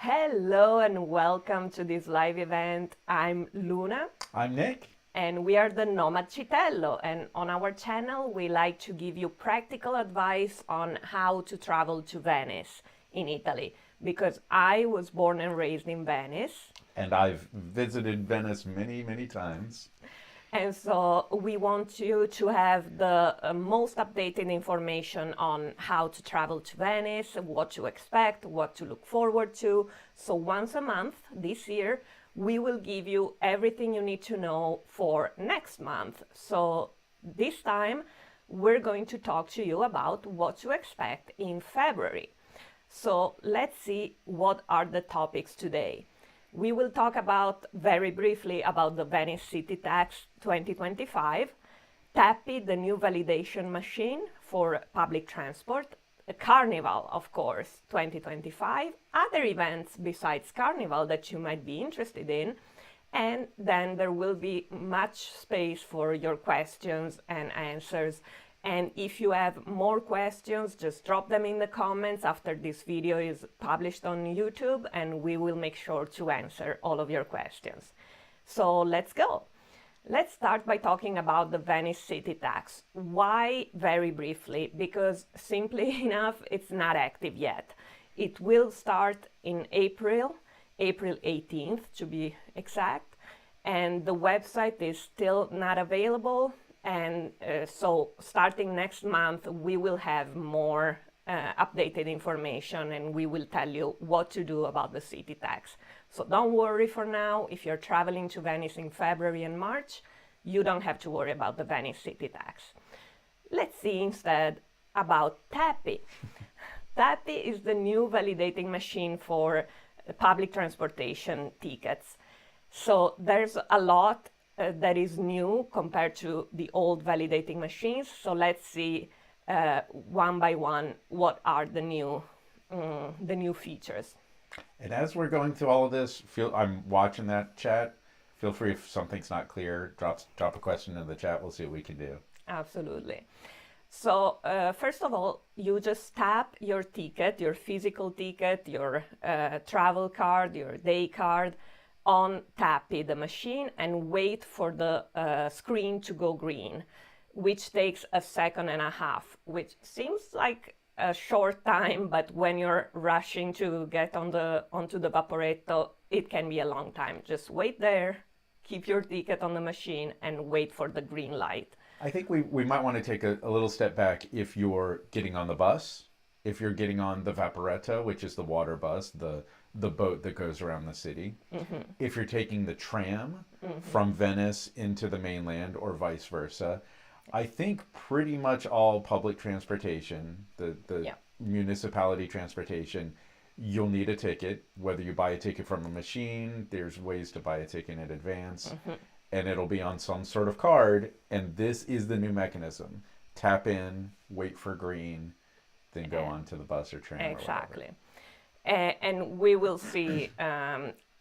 Hello and welcome to this live event. I'm Luna I'm Nick. and we are the Nomad Citello. And on our channel, we like to give you practical advice on how to travel to Venice in Italy because I was born and raised in Venice. And I've visited Venice many, many times. And so we want you to have the most updated information on how to travel to Venice, what to expect, what to look forward to. So once a month this year, we will give you everything you need to know for next month. So this time, we're going to talk to you about what to expect in February. So let's see what are the topics today. We will talk about very briefly about the Venice City Tax 2025, TAPI, the new validation machine for public transport, Carnival, of course, 2025, other events besides Carnival that you might be interested in, and then there will be much space for your questions and answers. And if you have more questions, just drop them in the comments after this video is published on YouTube, and we will make sure to answer all of your questions. So let's go. Let's start by talking about the Venice City Tax. Why? Very briefly, because simply enough, it's not active yet. It will start in April 18th to be exact, and the website is still not available. And so starting next month, we will have more updated information and we will tell you what to do about the city tax. So don't worry for now. If you're traveling to Venice in February and March, you don't have to worry about the Venice city tax. Let's see instead about TAPI. TAPI is the new validating machine for public transportation tickets. So there's a lot that is new compared to the old validating machines. So let's see one by one what are the new features. And as we're going through all of this, I'm watching that chat. Feel free if something's not clear, drop a question in the chat. We'll see what we can do. Absolutely. So first of all, you just tap your ticket, your physical ticket, your travel card, your day card, on TAPI, the machine, and wait for the screen to go green, which takes a second and a half, which seems like a short time, but when you're rushing to get onto the Vaporetto, it can be a long time. Just wait there, keep your ticket on the machine, and wait for the green light. I think we might want to take a little step back if you're getting on the bus, if you're getting on the Vaporetto, which is the water bus, the boat that goes around the city. Mm-hmm. If you're taking the tram from Venice into the mainland or vice versa, I think pretty much all public transportation, the municipality transportation, you'll need a ticket. Whether you buy a ticket from a machine, there's ways to buy a ticket in advance, and it'll be on some sort of card. And this is the new mechanism. Tap in, wait for green, then go on to the bus or tram. Exactly. And we will see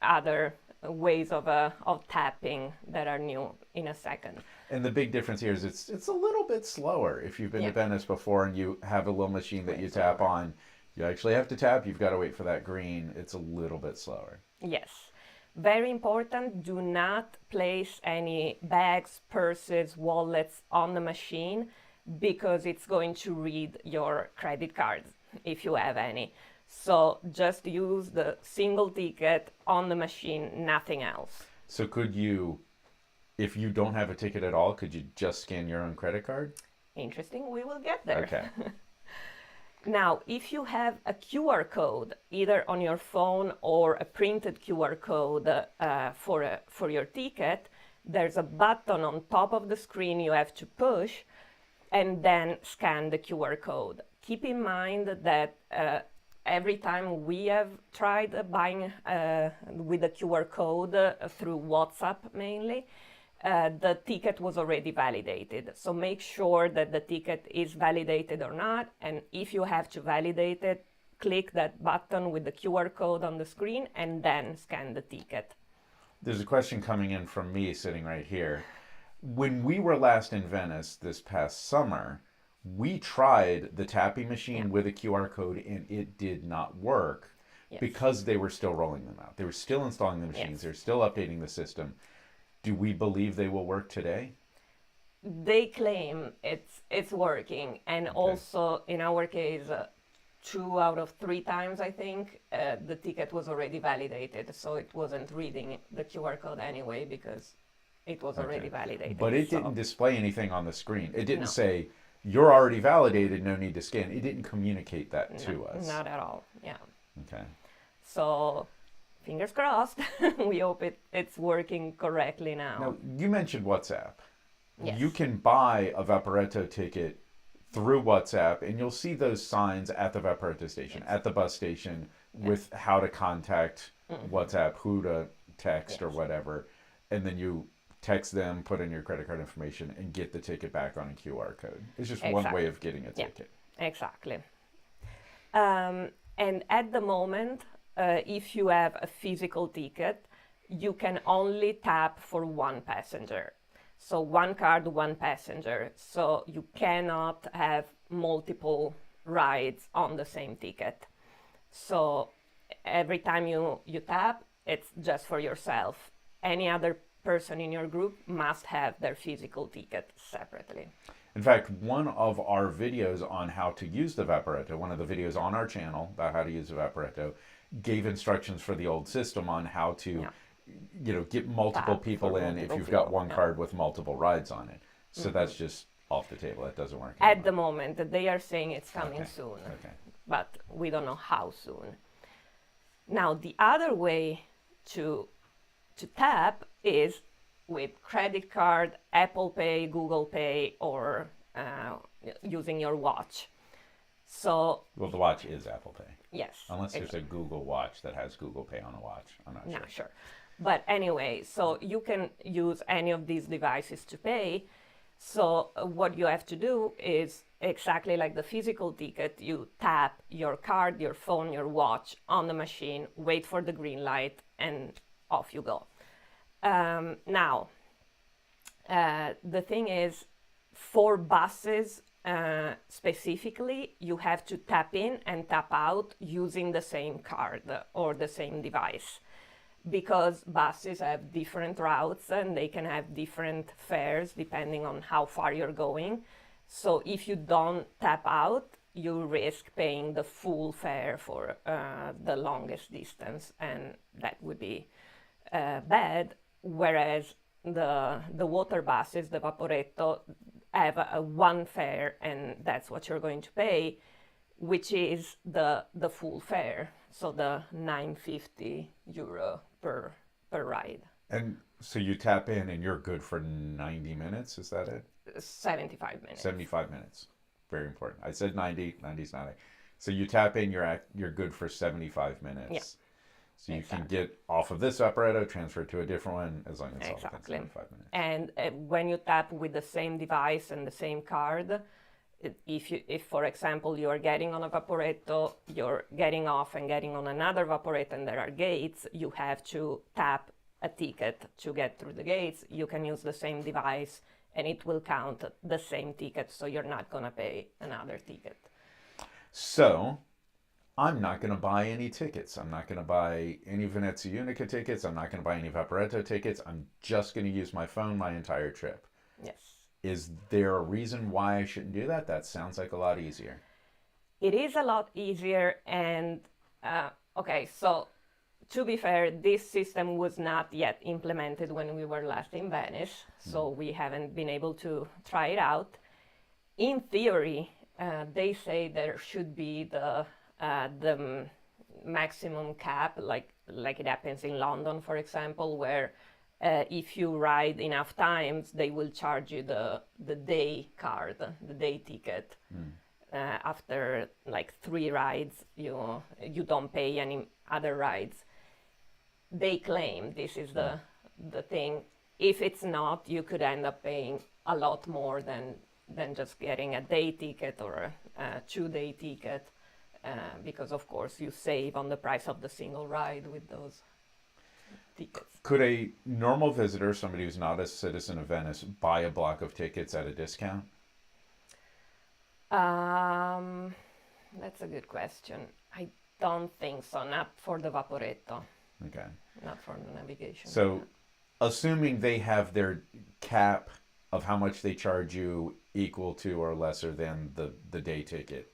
other ways of tapping that are new in a second. And the big difference here is it's a little bit slower. If you've been to Venice before and you have a little machine that you tap on, you actually have to tap. You've got to wait for that green. It's a little bit slower. Yes. Very important, do not place any bags, purses, wallets on the machine because it's going to read your credit cards if you have any. So just use the single ticket on the machine, nothing else. So could you, if you don't have a ticket at all, could you just scan your own credit card? Interesting, we will get there. Okay. Now, if you have a QR code, either on your phone or a printed QR code for your ticket, there's a button on top of the screen you have to push and then scan the QR code. Keep in mind that every time we have tried buying with a QR code through WhatsApp mainly, the ticket was already validated. So make sure that the ticket is validated or not. And if you have to validate it, click that button with the QR code on the screen and then scan the ticket. There's a question coming in from me sitting right here. When we were last in Venice this past summer, we tried the tapping machine with a QR code and it did not work. Yes. because they were still rolling them out. They were still installing the machines. Yes. They're still updating the system. Do we believe they will work today? They claim it's working, and also in our case, 2 out of 3 times I think the ticket was already validated, so it wasn't reading the QR code anyway because it was already validated. But it so- didn't display anything on the screen. It didn't No. say, you're already validated, no need to scan. It didn't communicate that to us. Not at all. Yeah. Okay. So fingers crossed. We hope it's working correctly now. Now, you mentioned WhatsApp. Yes. You can buy a Vaporetto ticket through WhatsApp, and you'll see those signs at the Vaporetto station, at the bus station, with how to contact WhatsApp, who to text or whatever. And then you text them, put in your credit card information, and get the ticket back on a QR code. It's just one way of getting a ticket. Exactly. And at the moment, if you have a physical ticket, you can only tap for one passenger. So one card, one passenger. So you cannot have multiple rides on the same ticket. So every time you tap, it's just for yourself. Any other person in your group must have their physical ticket separately. In fact, one of our videos on how to use the Vaporetto, one of the videos on our channel about how to use the Vaporetto, gave instructions for the old system on how to get multiple people in if you've got one card with multiple rides on it. So that's just off the table. That doesn't work At the moment, they are saying it's coming soon, but we don't know how soon. Now, the other way to tap is with credit card, Apple Pay, Google Pay, or using your watch. So, well, the watch is Apple Pay. Yes. Unless there's a Google Watch that has Google Pay on a watch. I'm not sure. Not sure. But anyway, so you can use any of these devices to pay. So what you have to do is exactly like the physical ticket, you tap your card, your phone, your watch on the machine, wait for the green light, and off you go. Now, the thing is, for buses specifically, you have to tap in and tap out using the same card or the same device, because buses have different routes and they can have different fares depending on how far you're going. So if you don't tap out, you risk paying the full fare for the longest distance, and that would be bad. Whereas the water buses, the Vaporetto, have a one fare, and that's what you're going to pay, which is the full fare, so the €9.50 per ride. And so you tap in and you're good for 90 minutes, is that it? 75 minutes. 75 minutes. Very important. I said 90, 90's not it. So you tap in, you're good for 75 minutes. Yeah. So you can get off of this Vaporetto, transfer to a different one, as long as it's all within 75 minutes. And when you tap with the same device and the same card, if for example you are getting on a Vaporetto, you're getting off and getting on another Vaporetto and there are gates, you have to tap a ticket to get through the gates. You can use the same device and it will count the same ticket, so you're not going to pay another ticket. So I'm not going to buy any tickets. I'm not going to buy any Venezia Unica tickets. I'm not going to buy any Vaporetto tickets. I'm just going to use my phone my entire trip. Yes. Is there a reason why I shouldn't do that? That sounds like a lot easier. It is a lot easier, and okay, so to be fair, this system was not yet implemented when we were last in Venice, so we haven't been able to try it out. In theory, they say there should be the maximum cap, like it happens in London, for example, where if you ride enough times, they will charge you the day card, the day ticket. After like 3 rides, you don't pay any other rides. They claim this is the thing. If it's not, you could end up paying a lot more than just getting a day ticket or a 2-day ticket, because of course you save on the price of the single ride with those tickets. Could a normal visitor, somebody who's not a citizen of Venice, buy a block of tickets at a discount? That's a good question. I don't think so. Not for the Vaporetto. Okay. Not for the navigation. So, assuming they have their cap of how much they charge you equal to or lesser than the day ticket,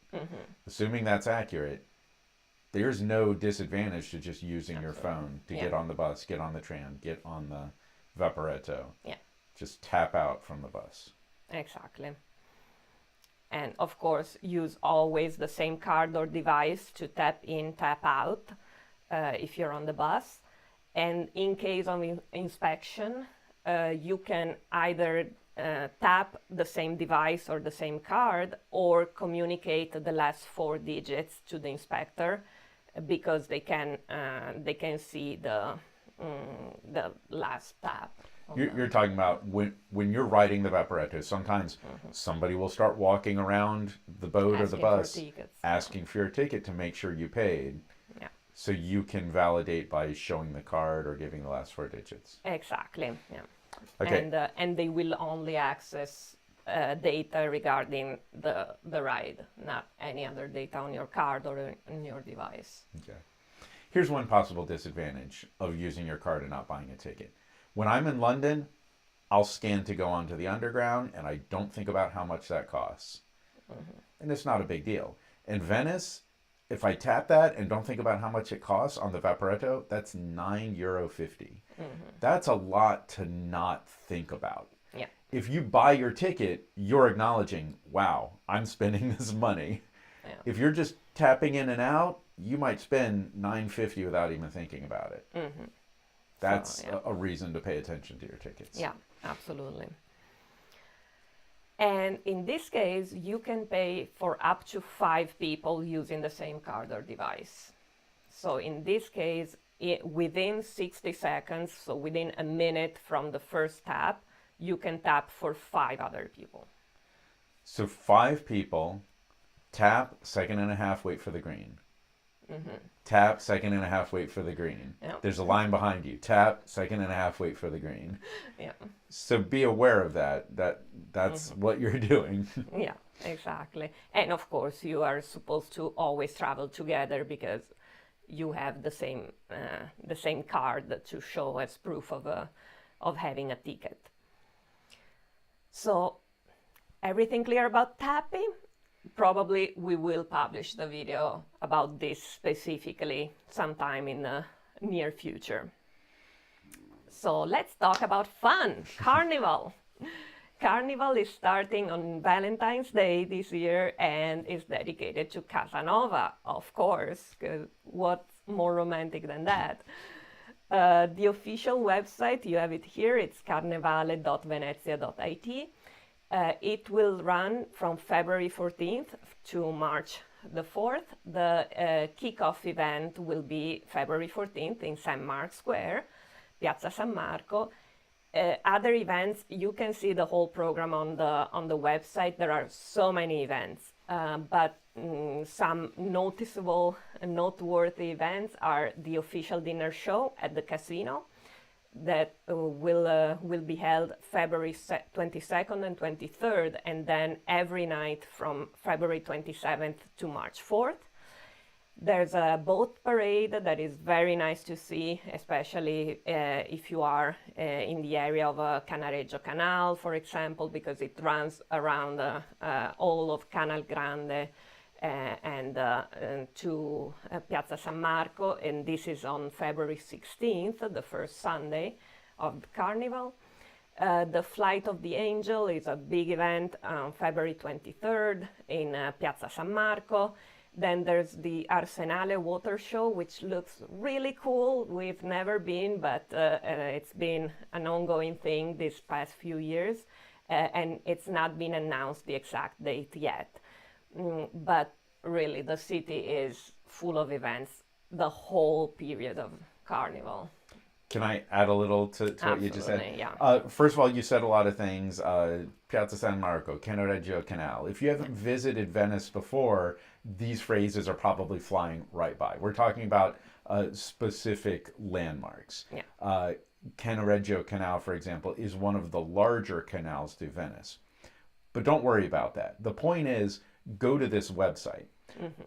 assuming that's accurate, there's no disadvantage to just using your phone to get on the bus, get on the tram, get on the Vaporetto. Yeah. Just tap out from the bus. Exactly. And of course, use always the same card or device to tap in, tap out if you're on the bus. And in case of inspection, you can either tap the same device or the same card, or communicate the last 4 digits to the inspector, because they can see the last tap. You're talking about when you're riding the Vaporetto, sometimes somebody will start walking around the boat or the bus asking for your ticket to make sure you paid. Yeah. So you can validate by showing the card or giving the last 4 digits. Exactly. Yeah. Okay. And they will only access data regarding the ride, not any other data on your card or on your device. Okay. Here's one possible disadvantage of using your card and not buying a ticket. When I'm in London, I'll scan to go onto the underground, and I don't think about how much that costs. And it's not a big deal. In Venice, if I tap that and don't think about how much it costs on the Vaporetto, that's €9.50. That's a lot to not think about. Yeah. If you buy your ticket, you're acknowledging, wow, I'm spending this money. Yeah. If you're just tapping in and out, you might spend $9.50 without even thinking about it. That's a reason to pay attention to your tickets. Yeah, absolutely. And in this case, you can pay for up to 5 people using the same card or device. So in this case, within 60 seconds, so within a minute from the first tap, you can tap for 5 other people. So 5 people, tap, second and a half, wait for the green. Tap, second and a half, wait for the green. Yep. There's a line behind you. Tap, second and a half, wait for the green. Yeah. So be aware of that. That's what you're doing. Yeah, exactly. And of course, you are supposed to always travel together because you have the same card to show as proof of having a ticket. So, everything clear about tapping? Probably we will publish the video about this specifically sometime in the near future. So let's talk about fun. Carnival. Carnival is starting on Valentine's Day this year and is dedicated to Casanova, of course, because what's more romantic than that? The official website, you have it here, it's carnevale.venezia.it. It will run from February 14th to March the 4th. The kickoff event will be February 14th in St. Mark's Square, Piazza San Marco. Other events, you can see the whole program on the website. There are so many events, but some noteworthy events are the official dinner show at the casino that will be held February 22nd and 23rd, and then every night from February 27th to March 4th. There's a boat parade that is very nice to see, especially if you are in the area of Cannaregio Canal, for example, because it runs around all of Canal Grande and to Piazza San Marco, and this is on February 16th, the first Sunday of the Carnival. The Flight of the Angel is a big event on February 23rd in Piazza San Marco. Then there's the Arsenale Water Show, which looks really cool. We've never been, but it's been an ongoing thing these past few years, and it's not been announced the exact date yet. But really, the city is full of events the whole period of Carnival. Can I add a little to what you just said? Yeah. First of all, you said a lot of things. Piazza San Marco, Cannaregio Canal. If you haven't visited Venice before, these phrases are probably flying right by. We're talking about specific landmarks. Yeah. Cannaregio Canal, for example, is one of the larger canals to Venice. But don't worry about that. The point is, go to this website.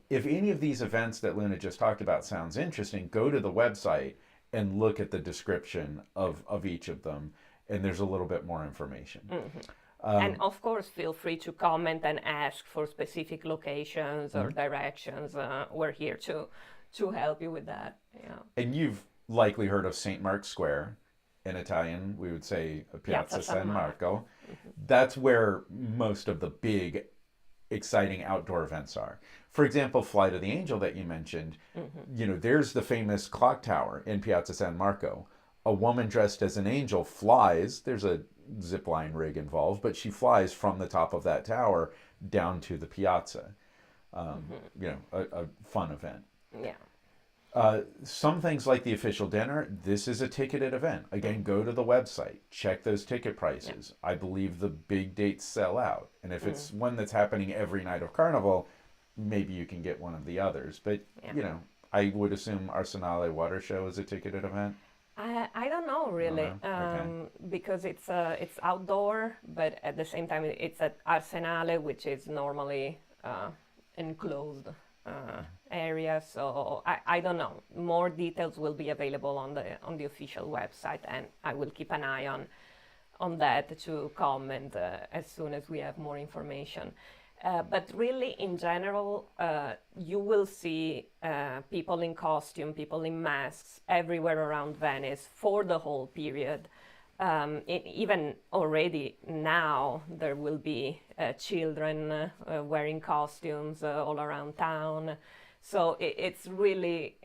If any of these events that Luna just talked about sounds interesting, go to the website and look at the description of each of them, and there's a little bit more information. And of course, feel free to comment and ask for specific locations or directions. We're here to help you with that. Yeah. And you've likely heard of St. Mark's Square. In Italian, we would say Piazza San Marco. That's where most of the big, exciting outdoor events are. For example, Flight of the Angel that you mentioned, there's the famous clock tower in Piazza San Marco. A woman dressed as an angel flies, there's a zip line rig involved, but she flies from the top of that tower down to the piazza. A fun event. Yeah. Some things like the official dinner, this is a ticketed event. Again, go to the website, check those ticket prices. I believe the big dates sell out. And if it's one that's happening every night of Carnival, maybe you can get one of the others. But, I would assume Arsenale Water Show is a ticketed event. I don't know really, because it's outdoor, but at the same time it's at Arsenale, which is normally enclosed area. So I don't know. More details will be available on the official website, and I will keep an eye on that to comment as soon as we have more information. But really, in general, you will see people in costume, people in masks everywhere around Venice for the whole period. Even already now, there will be children wearing costumes all around town. So it's really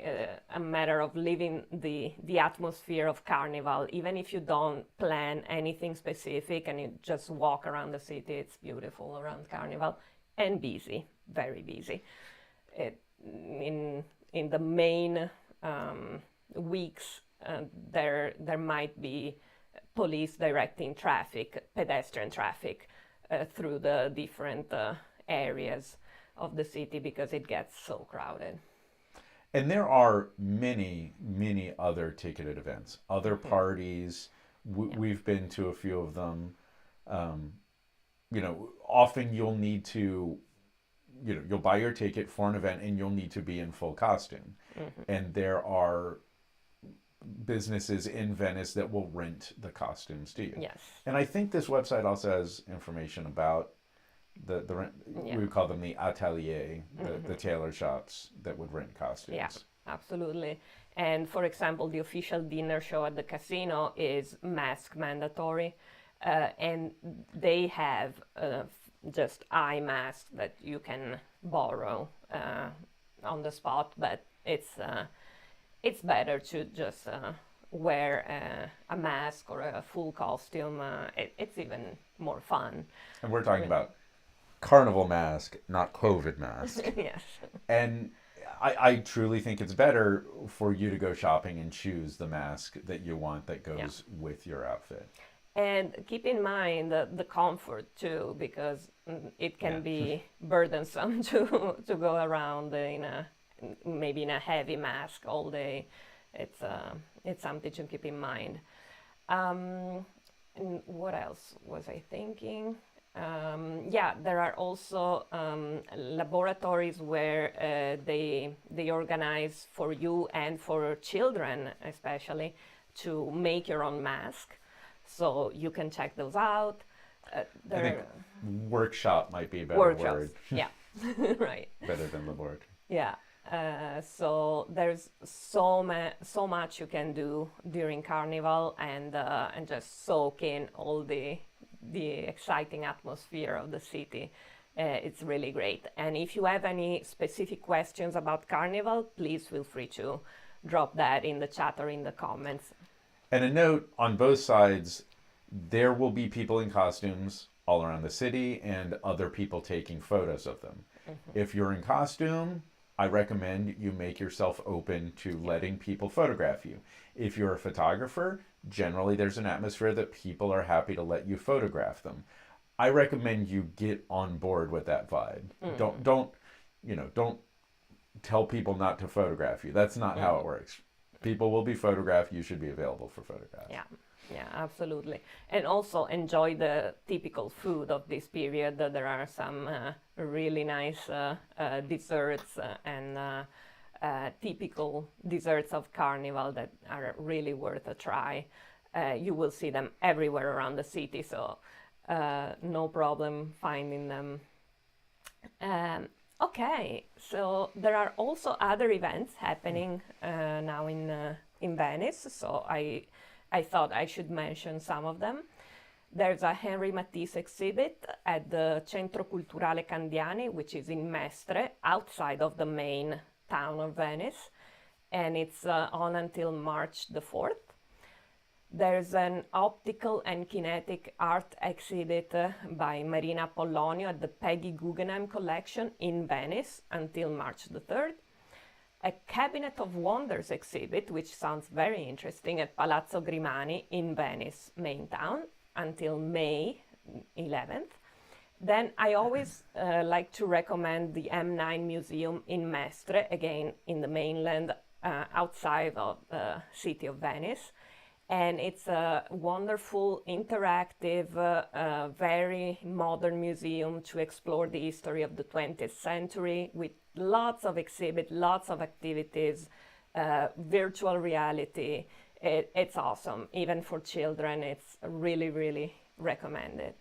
a matter of living the atmosphere of Carnival. Even if you don't plan anything specific and you just walk around the city, it's beautiful around Carnival and busy, very busy. In the main weeks, there might be police directing traffic, pedestrian traffic, through the different areas of the city because it gets so crowded. And there are many, many other ticketed events, other parties. We've been to a few of them. Often you'll need to, you'll buy your ticket for an event and you'll need to be in full costume. And there are businesses in Venice that will rent the costumes to you. Yes. And I think this website also has information about the rent. We would call them the atelier, the tailor shops that would rent costumes. Yeah, absolutely. And for example, the official dinner show at the casino is mask mandatory, and they have just eye masks that you can borrow on the spot, but it's better to just wear a mask or a full costume. It's even more fun. And we're talking about Carnival mask, not COVID mask. Yes. And I truly think it's better for you to go shopping and choose the mask that you want that goes with your outfit. And keep in mind the comfort too, because it can be burdensome to go around maybe in a heavy mask all day. It's something to keep in mind. And what else was I thinking? There are also laboratories where they organize for you and for children especially to make your own mask. So you can check those out. I think workshop might be a better word. Yeah, right. Better than laboratory. Yeah. So there's so much you can do during Carnival and just soak in all the exciting atmosphere of the city. It's really great. And if you have any specific questions about Carnival, please feel free to drop that in the chat or in the comments. And a note on both sides, there will be people in costumes all around the city and other people taking photos of them. If you're in costume, I recommend you make yourself open to letting people photograph you. If you're a photographer, generally there's an atmosphere that people are happy to let you photograph them. I recommend you get on board with that vibe. Don't tell people not to photograph you. That's not how it works. People will be photographed. You should be available for photographs. Yeah. Yeah, absolutely. And also enjoy the typical food of this period. There are some really nice desserts and typical desserts of Carnival that are really worth a try. You will see them everywhere around the city, so no problem finding them. Um, okay, so there are also other events happening now in Venice, so I thought I should mention some of them. There's a Henry Matisse exhibit at the Centro Culturale Candiani, which is in Mestre, outside of the main town of Venice, and it's on until March the 4th. There's an optical and kinetic art exhibit by Marina Pollonio at the Peggy Guggenheim collection in Venice until March the 3rd. A Cabinet of Wonders exhibit, which sounds very interesting, at Palazzo Grimani in Venice, main town, until May 11th. Then I always like to recommend the M9 Museum in Mestre, again in the mainland, outside of the city of Venice. And it's a wonderful, interactive, very modern museum to explore the history of the 20th century with lots of exhibits, lots of activities, virtual reality. It's awesome. Even for children, it's really, really recommended.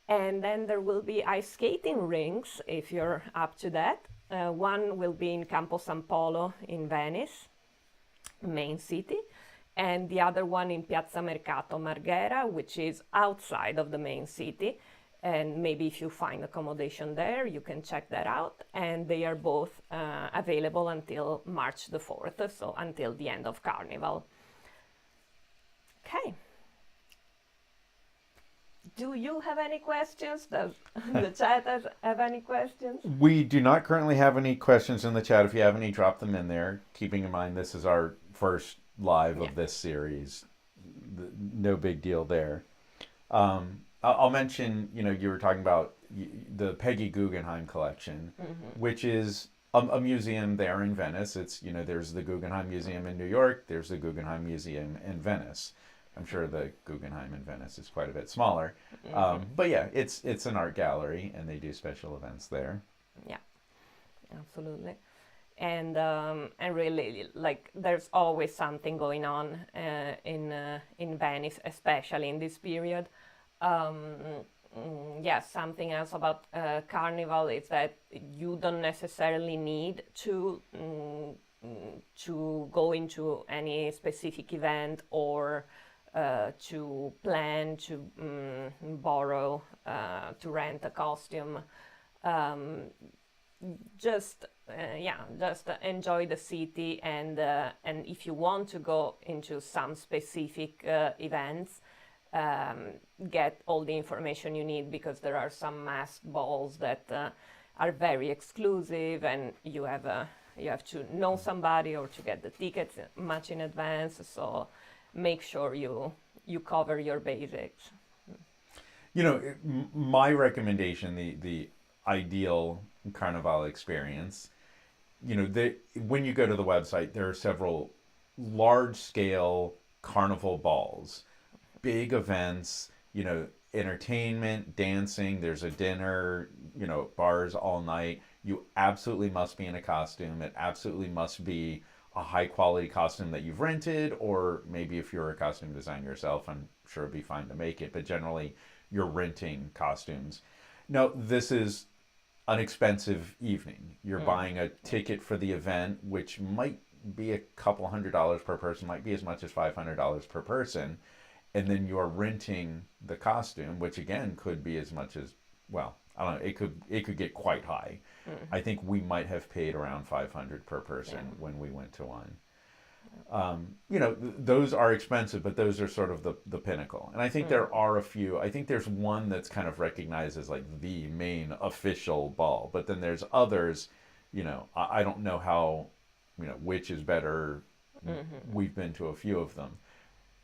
And then there will be ice skating rinks if you're up to that. One will be in Campo San Polo in Venice, main city, and the other one in Piazza Mercato Marghera, which is outside of the main city. And maybe if you find accommodation there, you can check that out. And they are both available until March the 4th, so until the end of Carnival. Okay. Do you have any questions? Does the chat have any questions? We do not currently have any questions in the chat. If you have any, drop them in there. Keeping in mind this is our first live of this series. No big deal there. I'll mention, you were talking about the Peggy Guggenheim collection, which is a museum there in Venice. It's, there's the Guggenheim Museum in New York. There's the Guggenheim Museum in Venice. I'm sure the Guggenheim in Venice is quite a bit smaller. But yeah, it's an art gallery, and they do special events there. Yeah, absolutely. And really, like, there's always something going on in Venice, especially in this period. Something else about Carnival is that you don't necessarily need to go into any specific event or to plan to borrow, to rent a costume. Just enjoy the city, and if you want to go into some specific events, get all the information you need, because there are some masked balls that are very exclusive, and you have to know somebody or to get the tickets much in advance. So make sure you cover your basics. My recommendation, the ideal Carnival experience, when you go to the website, there are several large-scale carnival balls, big events, entertainment, dancing, there's a dinner, bars all night. You absolutely must be in a costume. It absolutely must be a high-quality costume that you've rented, or maybe if you're a costume designer yourself, I'm sure it'd be fine to make it, but generally you're renting costumes. Now, this is an expensive evening. You're buying a ticket for the event, which might be a couple $100s per person, might be as much as $500 per person. And then you're renting the costume, which again could be as much as, well, I don't know, it could get quite high. I think we might have paid around $500 per person when we went to one. Those are expensive, but those are sort of the pinnacle. And I think there are a few. I think there's one that's kind of recognized as like the main official ball, but then there's others. I don't know how, which is better. We've been to a few of them,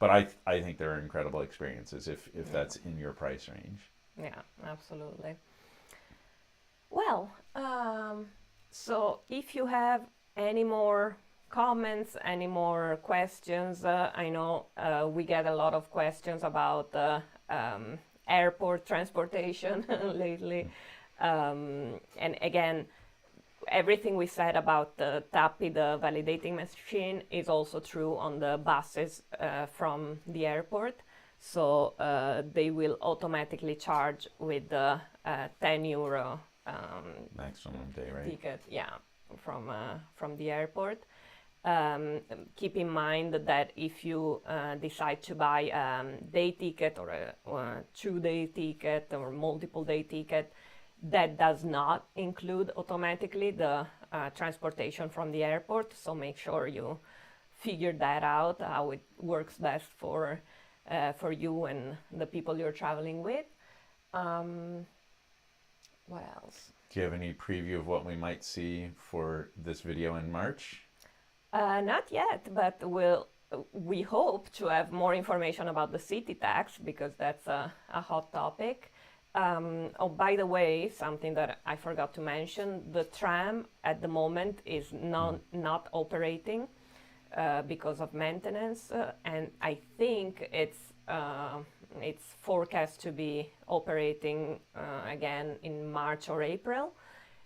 but I think they're incredible experiences if that's in your price range. Yeah, absolutely. Well, so if you have any more comments, any more questions. I know we get a lot of questions about airport transportation lately. And again, everything we said about the TAPI, the validating machine, is also true on the buses from the airport. So they will automatically charge with the €10 maximum day rate ticket, yeah, from the airport. Keep in mind that if you decide to buy a day ticket or a 2-day ticket or multiple day ticket, that does not include automatically the transportation from the airport. So make sure you figure that out, how it works best for you and the people you're traveling with. What else? Do you have any preview of what we might see for this video in March? Not yet, but we hope to have more information about the city tax, because that's a hot topic. Oh, by the way, something that I forgot to mention, the tram at the moment is not operating because of maintenance, and I think it's forecast to be operating again in March or April.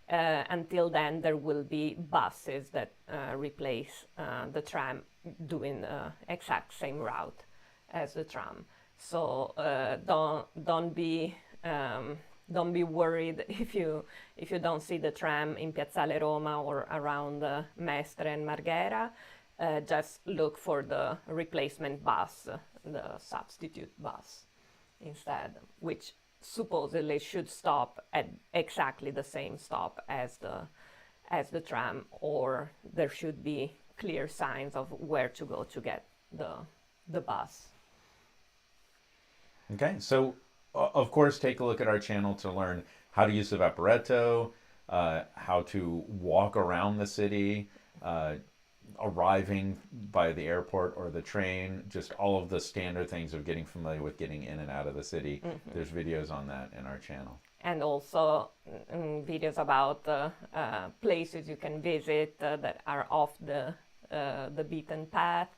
Until then, there will be buses that replace the tram, doing the exact same route as the tram. So don't be worried if you don't see the tram in Piazzale Roma or around Mestre and Marghera. Just look for the replacement bus, the substitute bus instead, which supposedly should stop at exactly the same stop as the tram, or there should be clear signs of where to go to get the bus. Okay, so of course take a look at our channel to learn how to use the Vaporetto, how to walk around the city, arriving by the airport or the train, just all of the standard things of getting familiar with getting in and out of the city. Mm-hmm. There's videos on that in our channel. And also videos about places you can visit that are off the beaten path,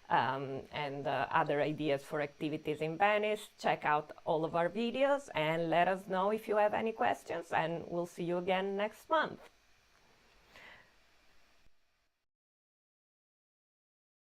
and other ideas for activities in Venice. Check out all of our videos and let us know if you have any questions, and we'll see you again next month.